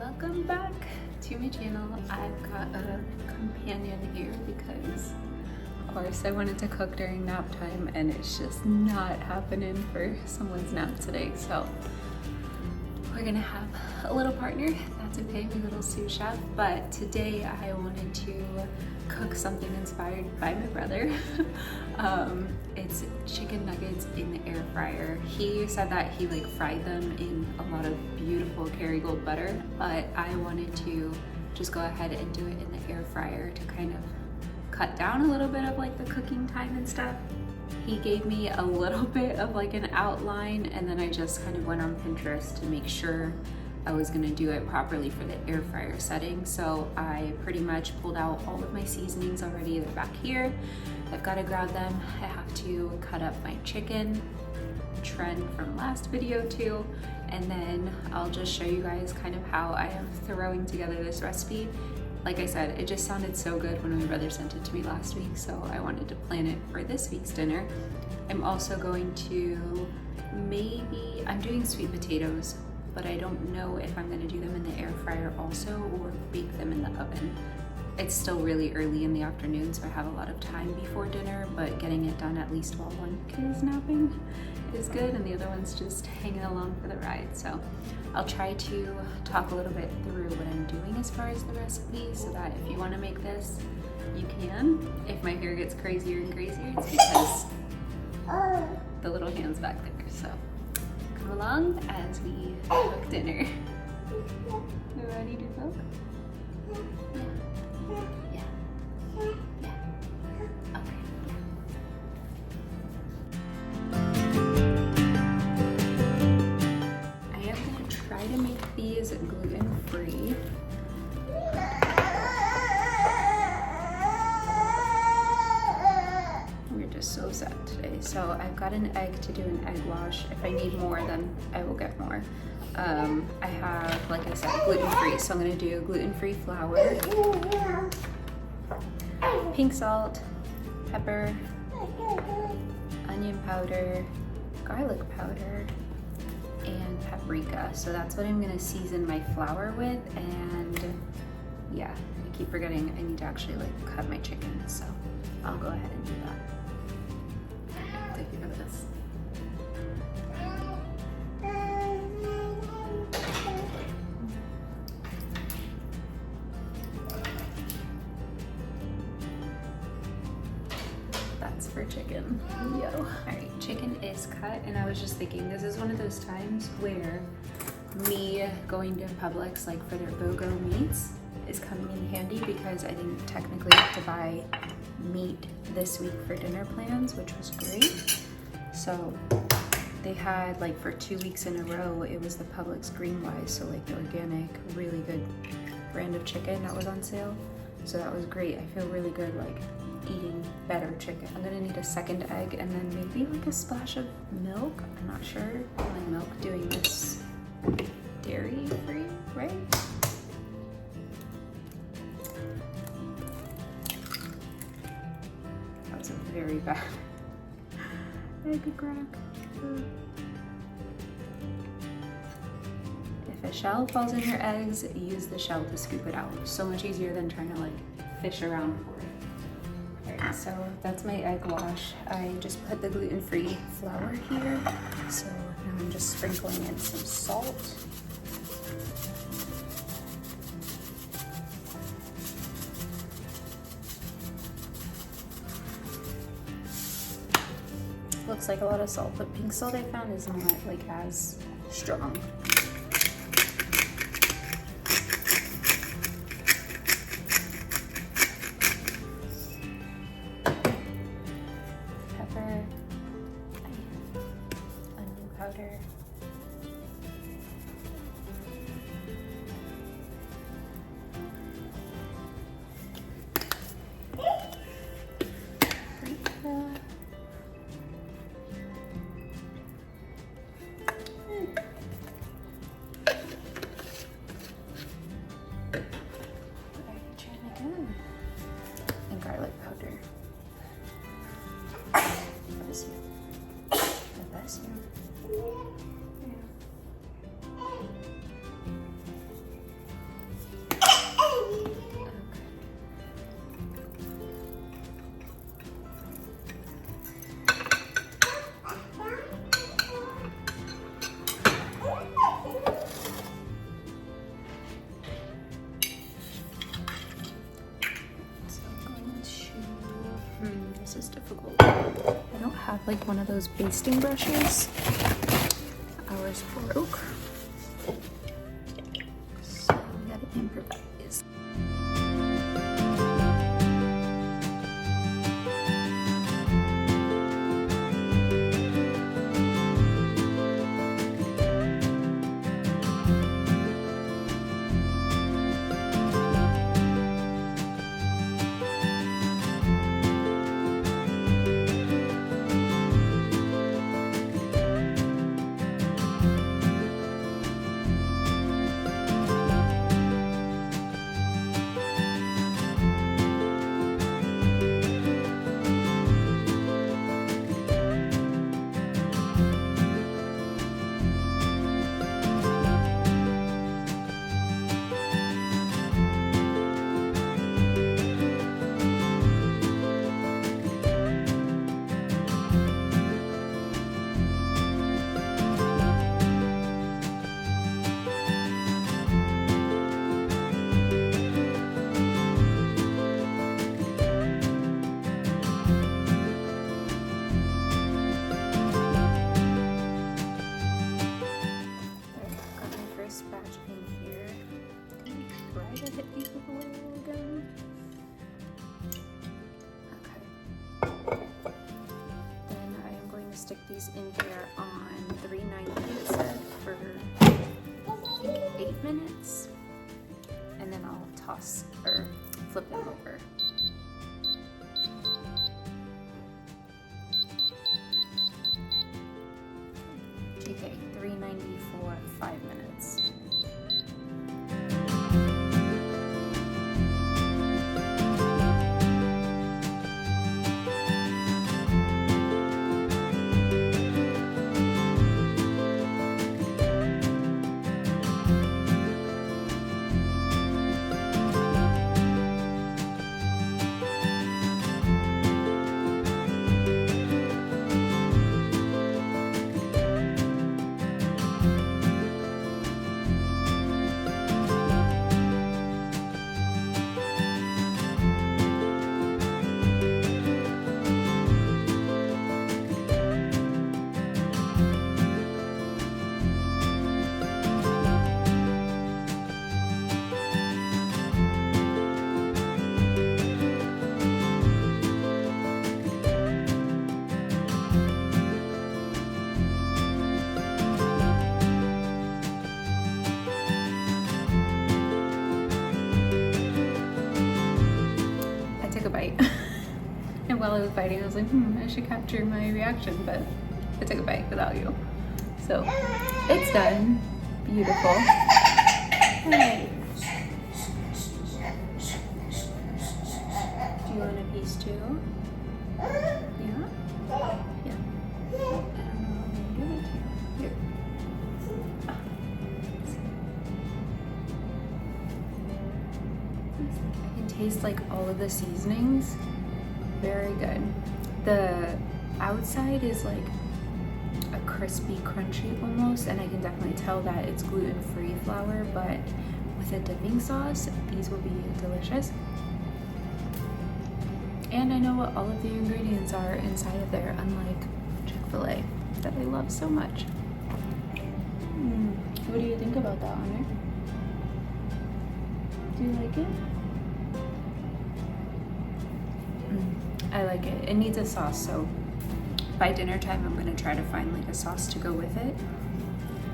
Welcome back to my channel. I've got a companion here because of course I wanted to cook during nap time and it's just not happening for someone's nap today. So we're gonna have a little partner. That's okay, my little sous chef. But today I wanted to cook something inspired by my brother. It's chicken nuggets in the air fryer. He said that he fried them in a lot of beautiful Kerrygold butter, but I wanted to just go ahead and do it in the air fryer to kind of cut down a little bit of the cooking time and stuff. He gave me a little bit of an outline, and then I just kind of went on Pinterest to make sure I was gonna do it properly for the air fryer setting. So I pretty much pulled out all of my seasonings already. They're back here. I've got to grab them. I have to cut up my chicken, trend from last video too, and then I'll just show you guys kind of how I am throwing together this recipe. Like I said, it just sounded so good when my brother sent it to me last week, so I wanted to plan it for this week's dinner. I'm also going to I'm doing sweet potatoes, but I don't know if I'm going to do them in the air fryer also or bake them in the oven. It's still really early in the afternoon, so I have a lot of time before dinner, but getting it done at least while one kid is napping is good and the other one's just hanging along for the ride. So I'll try to talk a little bit through what I'm doing as far as the recipe so that if you want to make this, you can. If my hair gets crazier and crazier, it's because the little hand's back there. So come along as we cook dinner. You ready to cook? Yeah. Okay. I am going to try to make these gluten-free. We're just so sad today. So I've got an egg to do an egg wash. If I need more, then I will get more. I have, like I said, gluten-free, so I'm gonna do gluten-free flour, pink salt, pepper, onion powder, garlic powder, and paprika. So that's what I'm gonna season my flour with, and yeah, I keep forgetting I need to actually cut my chicken, so I'll go ahead and do that. Take a look at this. For chicken. Yo. Alright, chicken is cut, and I was just thinking this is one of those times where me going to Publix for their BOGO meats is coming in handy because I didn't technically have to buy meat this week for dinner plans, which was great. So they had for 2 weeks in a row, it was the Publix Greenwise, so the organic, really good brand of chicken that was on sale. So that was great. I feel really good eating better chicken. I'm gonna need a second egg and then maybe a splash of milk. I'm not sure. I like milk doing this dairy free, right? That was a very bad egg crack. If a shell falls in your eggs, use the shell to scoop it out. So much easier than trying to fish around for it. Alright, so that's my egg wash. I just put the gluten-free flour here. So now I'm just sprinkling in some salt. Looks like a lot of salt, but pink salt I found is not as strong. Pepper, onion powder, paprika. difficult. I don't have like one of those basting brushes. Ours broke. So we gotta improvise. Stick these in here on 390 it said for 8 minutes, and then I'll toss or flip them over. Okay, 390 for 5 minutes. Bite. And while I was biting, I was like, I should capture my reaction, but I took a bite without you. So it's done. Beautiful. Hey. Do you want a piece too? Yeah? Yeah. I don't know how I'm gonna give it to you. Here. I can taste like all of the seasonings. Very good. The outside is like a crispy, crunchy almost, and I can definitely tell that it's gluten-free flour, but with a dipping sauce, these will be delicious. And I know what all of the ingredients are inside of there, unlike Chick-Fil-A that I love so much. What do you think about that, Honor? Do you like it? I like it. It needs a sauce, so by dinner time I'm gonna try to find like a sauce to go with it.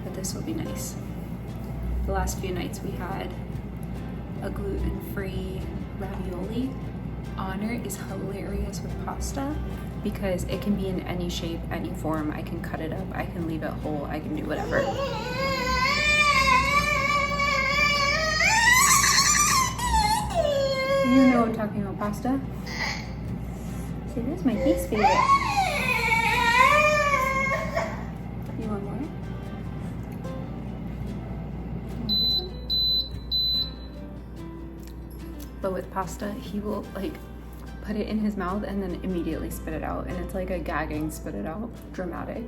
But this will be nice. The last few nights we had a gluten-free ravioli. Honor is hilarious with pasta because it can be in any shape, any form. I can cut it up, I can leave it whole, I can do whatever. You know I'm talking about pasta. See, this is my least favorite. You want more? But with pasta, he will like put it in his mouth and then immediately spit it out. And it's like a gagging spit it out, dramatic.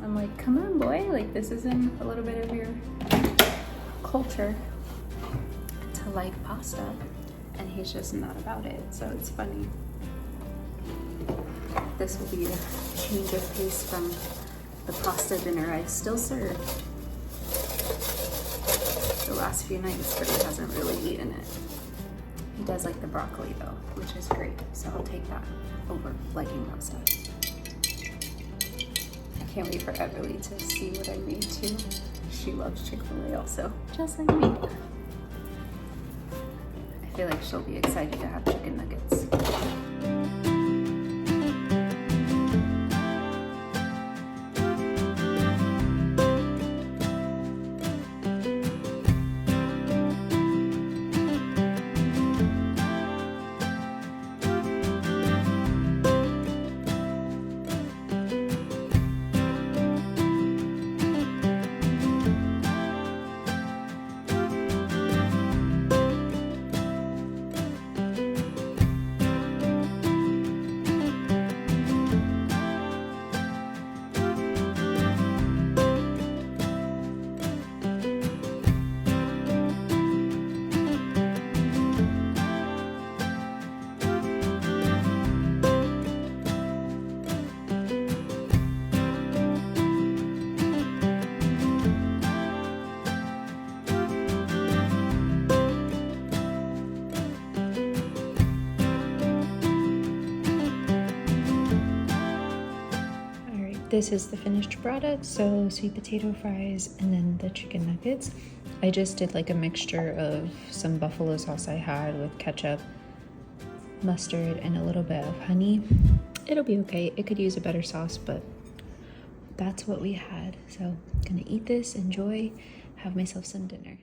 I'm like, come on boy, like this isn't a little bit of your culture to like pasta. And he's just not about it, so it's funny. this will be a change of pace from the pasta dinner I still serve the last few nights, but he hasn't really eaten it. He does like the broccoli though, which is great. So I'll take that over liking pasta. I can't wait for Everly to see what I made too. She loves Chick-Fil-A also, just like me. I feel like she'll be excited to have chicken nuggets. This is the finished product, so sweet potato fries and then the chicken nuggets. I just did like a mixture of some buffalo sauce I had with ketchup, mustard, and a little bit of honey. It'll be okay. It could use a better sauce, but that's what we had. So I'm gonna eat this, enjoy, have myself some dinner.